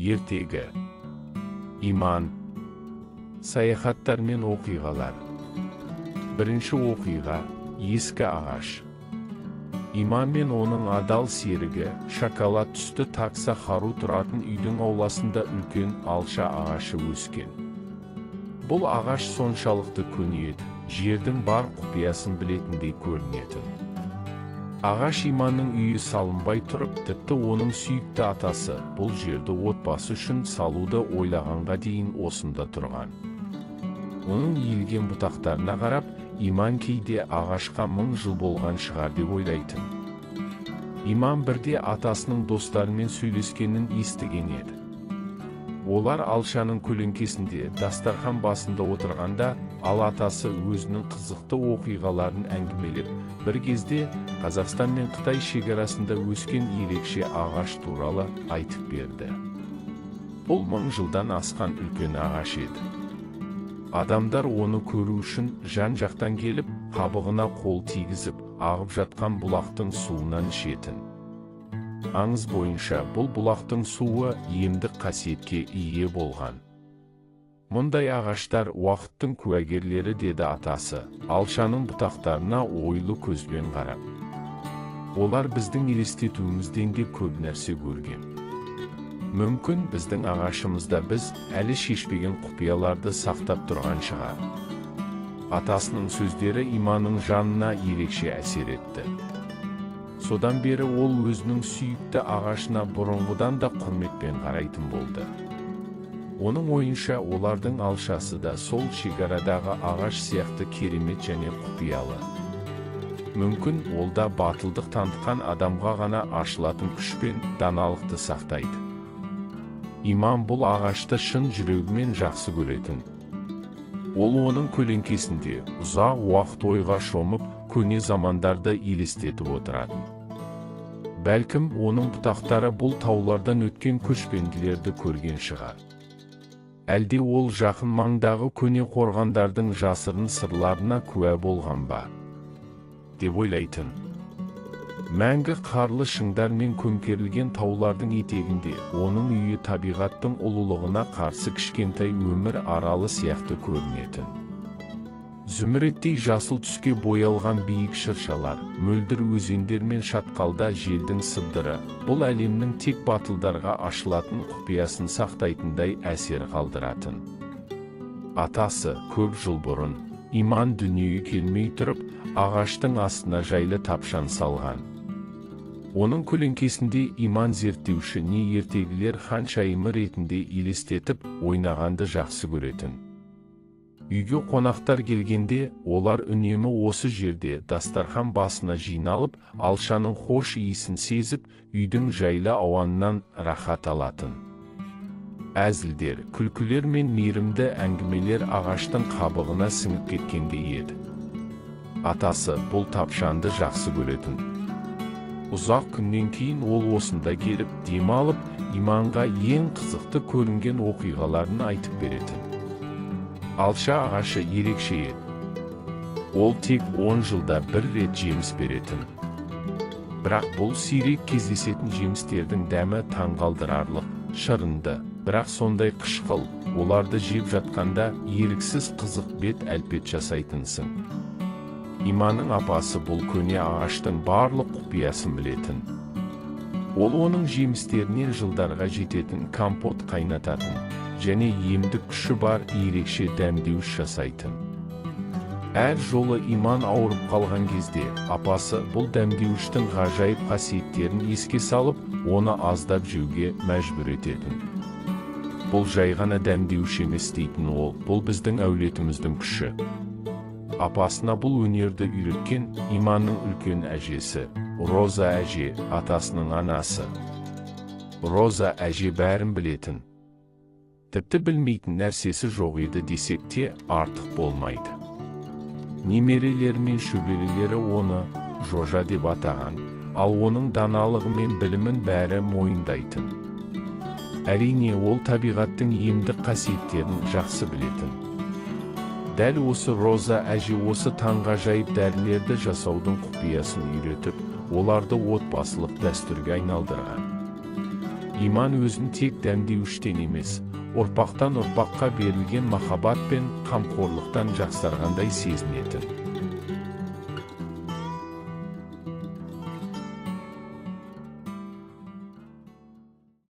ертегі. Иман. Саяхаттар мен оқиғалар. Бірінші оқиға – ескі ағаш. Иман мен оның адал серігі шоколад түсті такса Хару тұратын үйдің ауласында үлкен алша ағашы өскен. Бұл ағаш соншалықты көне еді, жердің бар құпиясын білетіндей көрінетін. Ағаш Иманның үйі салынбай тұрып, тіпті оның сүйікті атасы бұл жерді отбасы үшін салуды ойлағанға дейін осында тұрған. Оның иілген бұтақтарына қарап, Иман кейде ағашқа 1000 жыл болған шығар деп ойлайтын. Иман бірде атасының достарымен сөйлескенін естіген еді. Олар алшаның көлеңкесінде дастархан басында отырғанда, ал атасы өзінің қызықты оқиғаларын әңгімелеп, бір кезде Қазақстан мен Қытай шекарасында өскен ерекше ағаш туралы айтып берді. Бұл 1000 жылдан асқан үлкен ағаш еді. Адамдар оны көру үшін жан-жақтан келіп, қабығына қол тигізіп, ағып жатқан бұлақтың суынан ішетін. Аңыз бойынша бұл бұлақтың суы емдік қасиетке ие болған. Мұндай ағаштар уақыттың куәгерлері, деді атасы, алшаның бұтақтарына ойлы көзбен қарап. Олар біздің елестетуімізден де көп нәрсе көрген. Мүмкін біздің ағашымызда біз әлі шешпеген құпияларды сақтап тұрған шығар. Атасының сөздері Иманның жанына ерекше әсер етті. Содан бері ол өзінің сүйікті ағашына бұрынғыдан да құрметпен қарайтын болды. Оның ойынша олардың алшасы да сол шекарадағы ағаш сияқты керемет және құпиялы. Мүмкін ол да батылдық танытқан адамға ғана ашылатын күш пен даналықты сақтайды. Иман бұл ағашты шын жүрегімен жақсы көретін. Ол оның көлеңкесінде ұзақ уақыт ойға шомып, көне замандарды елестетіп отыратын. Бәлкім, оның бұтақтары бұл таулардан өткен көшпенділерді көрген шығар. Әлде ол жақын маңдағы көне қорғандардың жасырын сырларына куә болған ба, деп ойлайтын. Мәңгі қарлы шыңдармен көмкерілген таулардың етегінде оның үйі табиғаттың ұлылығына қарсы кішкентай өмір аралы сияқты көрінетін. Зүміреттей жасыл түске боялған биік шыршалар, мөлдір өзендер мен шатқалда желдің сыбдыры, бұл әлемнің тек батылдарға ашылатын құпиясын сақтайтындай әсер қалдыратын. Атасы көп жыл бұрын, Иман дүниеге келмей тұрып, ағаштың астына жайлы тапшан салған. Оның көлеңкесінде Иман зерттеуші не ертегілер ханшайымы ретінде елестетіп, ойнағанды жақсы көретін. Үйге қонақтар келгенде, олар үнемі осы жерде дастархан басына жиналып, алшаның хош иісін сезіп, үйдің жайлы ауанынан рахат алатын. Әзілдер, күлкілер мен мейірімді әңгімелер ағаштың қабығына сіңіп кеткендей еді. Атасы бұл тапшанды жақсы көретін. Ұзақ күннен кейін ол осында келіп, демалып, Иманға ең қызықты көрінген оқиғаларын айтып беретін. Алша ағашы ерекше еді. Ол тек 10 жылда бір рет жеміс беретін. Бірақ бұл сирек кездесетін жемістердің дәмі таңғалдырарлық, шырынды, бірақ сондай қышқыл, оларды жеп жатқанда еріксіз қызық бет әлпет жасайтынсың. Иманның апасы бұл көне ағаштың барлық құпиясын білетін. Ол оның жемістерінен жылдарға жететін компот қайнататын, және емдік күші бар ерекше дәмдеуіш жасайтын. Әр жолы Иман ауырып қалған кезде, апасы бұл дәмдеуіштің ғажайып қасиеттерін еске салып, оны аздап жеуге мәжбүр ететін. Бұл жай ғана дәмдеуіш емес дейтін ол, бұл біздің әулетіміздің күші. Апасына бұл өнерді үйреткен Иманның үлкен әжесі, Роза әже, атасының анасы. Роза әже бәрін білетін. Тіпті білмейтін нәрсесі жоқ еді десек те артық болмайды. Немерелері мен шөберелері оны Жожа деп атаған, ал оның даналығы мен білімін бәрі мойындайтын. Әрине, ол табиғаттың емдік қасиеттерін жақсы білетін. Дәл осы Роза әже осы таңғажайып дәрілерді жасаудың құпиясын үйретіп, оларды отбасылық дәстүрге айналдырған. Иман өзін тек дәмдеуіштен емес, ұрпақтан ұрпаққа берілген махаббат пен қамқорлықтан жақсарғандай сезінетін.